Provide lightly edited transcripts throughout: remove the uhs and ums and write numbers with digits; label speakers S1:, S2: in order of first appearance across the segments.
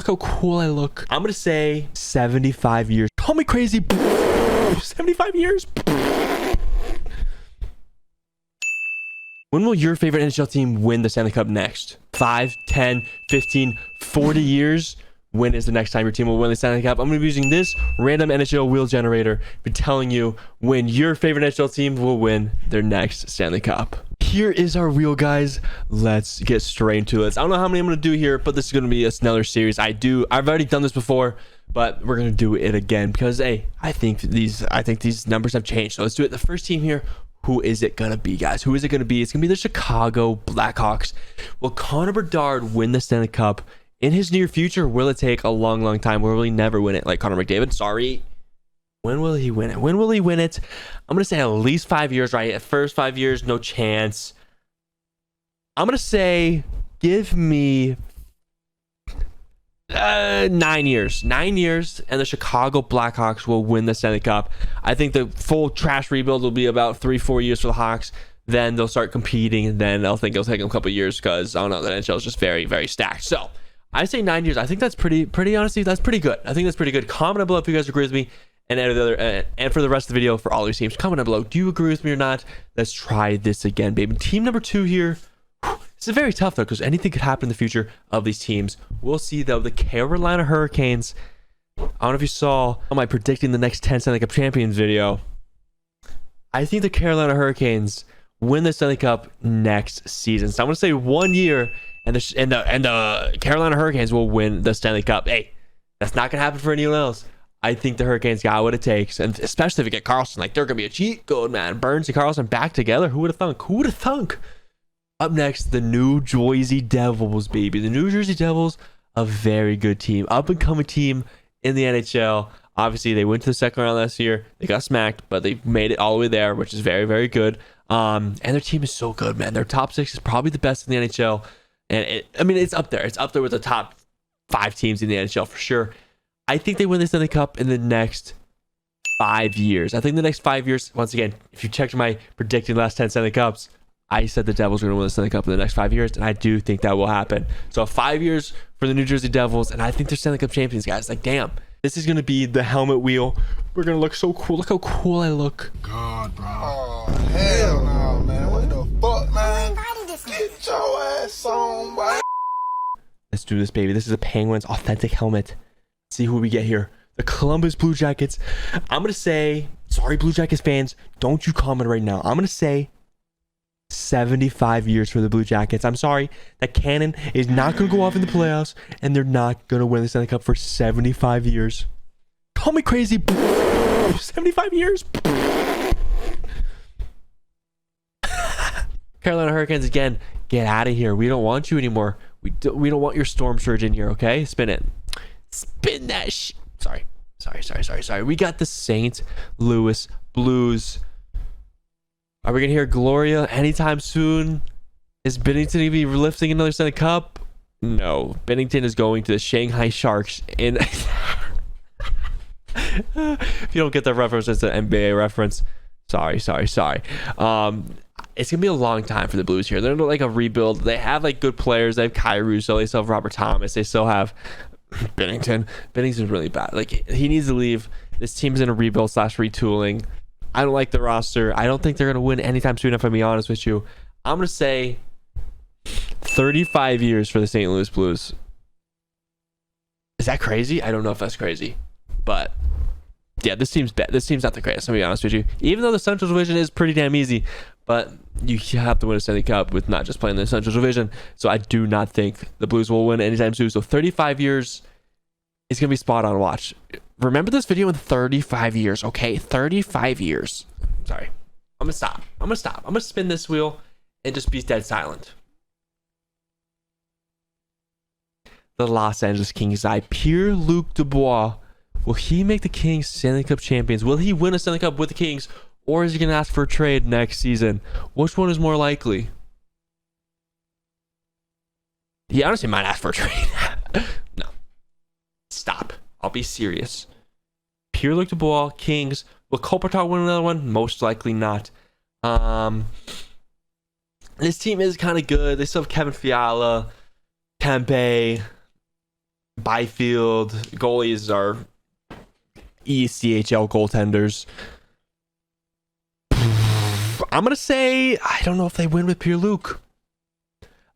S1: Look how cool I look. I'm gonna say 75 years. Call me crazy. 75 years. When will your favorite NHL team win the Stanley Cup next? 5, 10, 15, 40 years? When is the next time your team will win the Stanley Cup? I'm going to be using this random NHL wheel generator to telling you when your favorite NHL team will win their next Stanley Cup. Here is our wheel, guys. Let's get straight into it. I don't know how many I'm going to do here, but this is going to be another series. I've already done this before, but we're going to do it again because, hey, I think these numbers have changed. So let's do it. The first team here. Who is it going to be, guys? Who is it going to be? It's going to be the Chicago Blackhawks. Will Connor Bedard win the Stanley Cup in his near future? Will it take a long, long time? Will he never win it like Connor McDavid? Sorry. When will he win it? When will he win it? I'm going to say at least 5 years, right? At first 5 years, no chance. I'm going to say give me 9 years. 9 years, and the Chicago Blackhawks will win the Stanley Cup. I think the full trash rebuild will be about 3-4 years for the Hawks. Then they'll start competing, and then I'll think it'll take them a couple of years because I don't know, the NHL is just very, very stacked. So I say 9 years. I think that's pretty honestly, that's pretty good. I think that's pretty good. Comment down below if you guys agree with me, and and for the rest of the video for all these teams, comment down below. Do you agree with me or not? Let's try this again, baby. Team number 2 here. This is very tough though, because anything could happen in the future of these teams. We'll see though. The Carolina Hurricanes. I don't know if you saw my predicting the next 10 Stanley Cup champions video. I think the Carolina Hurricanes win the Stanley Cup next season. So I'm gonna say 1 year, and the Carolina Hurricanes will win the Stanley Cup. Hey, that's not gonna happen for anyone else. I think the Hurricanes got what it takes, and especially if you get Carlson, like they're gonna be a cheat code, man. Burns and Carlson back together. Who would have thunk? Who would have thunk? Up next, the New Jersey Devils, baby. The New Jersey Devils, a very good team, up and coming team in the NHL. Obviously, they went to the second round last year. They got smacked, but they made it all the way there, which is very, very good. And their team is so good, man. Their top 6 is probably the best in the NHL, and it's up there. It's up there with the top 5 teams in the NHL for sure. I think they win the Stanley Cup in the next 5 years. I think the next 5 years. Once again, if you checked my predicting the last 10 Stanley Cups, I said the Devils are going to win the Stanley Cup in the next 5 years, and I do think that will happen. So 5 years for the New Jersey Devils, and I think they're Stanley Cup champions, guys. Like, damn. This is going to be the helmet wheel. We're going to look so cool. Look how cool I look.
S2: God, bro.
S3: Oh, hell no, man. What the fuck, man? Get your ass on, boy.
S1: Let's do this, baby. This is a Penguins authentic helmet. Let's see who we get here. The Columbus Blue Jackets. I'm going to say, sorry, Blue Jackets fans, don't you comment right now. I'm going to say 75 years for the Blue Jackets. I'm sorry, that cannon is not going to go off in the playoffs, and they're not going to win the Stanley Cup for 75 years. Call me crazy. 75 years. Carolina Hurricanes, again, get out of here. We don't want you anymore. We don't want your storm surge in here, okay? Spin it. Spin that shit. Sorry. We got the St. Louis Blues. Are we going to hear Gloria anytime soon? Is Bennington going to be lifting another Stanley Cup? No. Bennington is going to the Shanghai Sharks in... If you don't get that reference, it's an NBA reference. Sorry. It's going to be a long time for the Blues here. They're like a rebuild. They have like good players. They have Kai Russo. They still have Robert Thomas. They still have Bennington. Bennington's really bad. Like, he needs to leave. This team's in a rebuild / retooling. I don't like the roster. I don't think they're going to win anytime soon, if I'm being honest with you. I'm going to say 35 years for the St. Louis Blues. Is that crazy? I don't know if that's crazy. But, yeah, this team's bad. This team's not the greatest, I'm going to be honest with you. Even though the Central Division is pretty damn easy. But you have to win a Stanley Cup with not just playing the Central Division. So I do not think the Blues will win anytime soon. So 35 years is going to be spot on. Watch. Remember this video in 35 years, okay? 35 years. Sorry. I'm going to stop. I'm going to spin this wheel and just be dead silent. The Los Angeles Kings. Pierre-Luc Dubois. Will he make the Kings Stanley Cup champions? Will he win a Stanley Cup with the Kings? Or is he going to ask for a trade next season? Which one is more likely? He honestly might ask for a trade. No. Stop. I'll be serious. Pierre-Luc Dubois, Kings. Will Kopitar win another one? Most likely not. This team is kind of good. They still have Kevin Fiala, Tempe. Byfield. Goalies are ECHL goaltenders. I'm going to say, I don't know if they win with Pierre-Luc.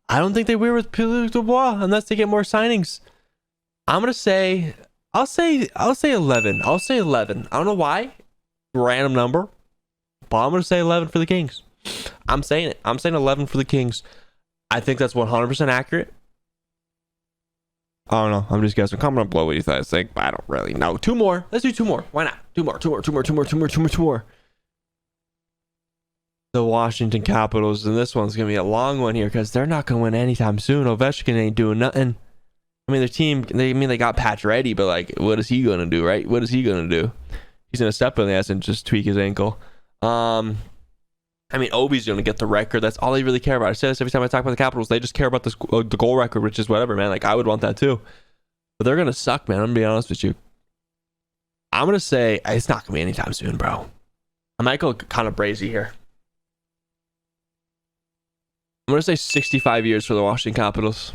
S1: I don't think they win with Pierre-Luc Dubois unless they get more signings. I'm going to say, I'll say 11. I'll say 11. I don't know why. Random number. But I'm going to say 11 for the Kings. I'm saying it. I'm saying 11 for the Kings. I think that's 100% accurate. I don't know. I'm just guessing. Comment below what you guys think. I don't really know. 2 more. Let's do 2 more. Why not? 2 more. The Washington Capitals, and this one's gonna be a long one here because they're not gonna win anytime soon. Ovechkin ain't doing nothing. I mean, their team. They got Patch ready, but like, what is he gonna do? Right? What is he gonna do? He's gonna step on the ice and just tweak his ankle. I mean, Obi's gonna get the record. That's all they really care about. I say this every time I talk about the Capitals. They just care about the goal record, which is whatever, man. Like, I would want that too. But they're gonna suck, man. I'm gonna be honest with you. I'm gonna say it's not gonna be anytime soon, bro. I might go kind of brazy here. I'm going to say 65 years for the Washington Capitals.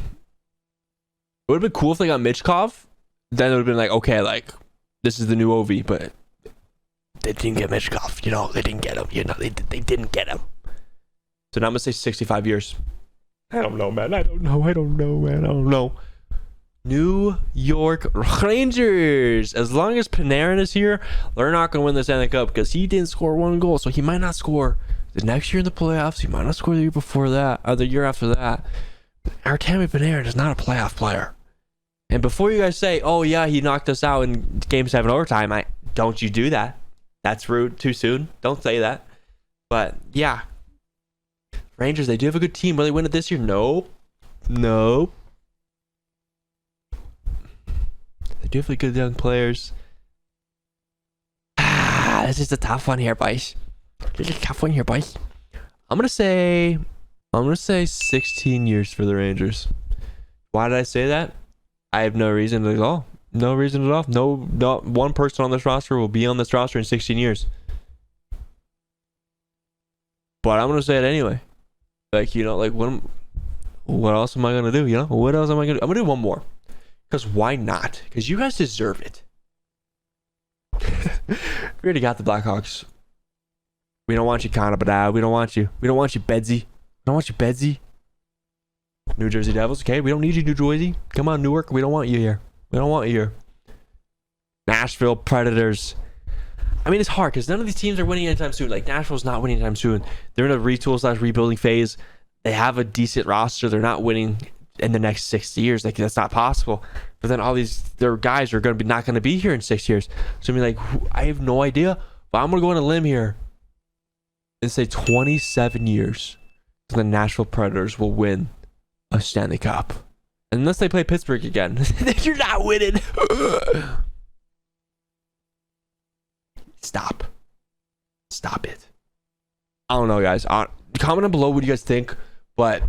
S1: It would have been cool if they got Michkov. Then it would have been like, okay, like, this is the new OV, but they didn't get Michkov. You know, they didn't get him. You know, they didn't get him. So now I'm going to say 65 years. I don't know, man. I don't know. New York Rangers. As long as Panarin is here, they're not going to win the Stanley Cup because he didn't score 1 goal, so he might not score the next year in the playoffs. He might not score the year before that, or the year after that. Artemi Panarin is not a playoff player. And before you guys say, oh yeah, he knocked us out in Game 7 overtime, don't you do that. That's rude. Too soon. Don't say that. But yeah, Rangers, they do have a good team. Will they win it this year? Nope. They do have good young players. This is a tough one here, boys. I'm gonna say 16 years for the Rangers. Why did I say that? I have no reason at all. No, not one person on this roster will be on this roster in 16 years. But I'm gonna say it anyway. Like, you know, like what else am I gonna do? You know, what else am I gonna do? I'm gonna do one more. Because why not? Because you guys deserve it. We already got the Blackhawks. We don't want you, Canada. We don't want you. We don't want you, Bedsy. New Jersey Devils. Okay, we don't need you, New Jersey. Come on, Newark. We don't want you here. Nashville Predators. I mean, it's hard because none of these teams are winning anytime soon. Like, Nashville's not winning anytime soon. They're in a retool/rebuilding phase. They have a decent roster. They're not winning in the next 6 years. Like, that's not possible. But then all their guys are not going to be here in 6 years. So I mean, like, I have no idea. But I'm going to go on a limb here and say 27 years. The Nashville Predators will win a Stanley Cup. Unless they play Pittsburgh again. Then you're not winning. Stop it. I don't know, guys. Comment down below what you guys think. But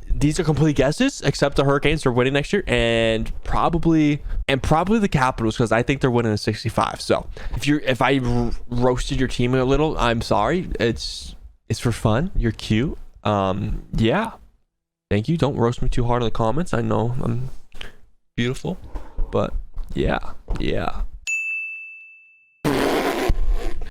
S1: these are complete guesses, except the Hurricanes are winning next year, and probably the Capitals, because I think they're winning a 65. So if I roasted your team a little, I'm sorry. It's for fun. You're cute. Yeah. Thank you. Don't roast me too hard in the comments. I know I'm beautiful, but yeah.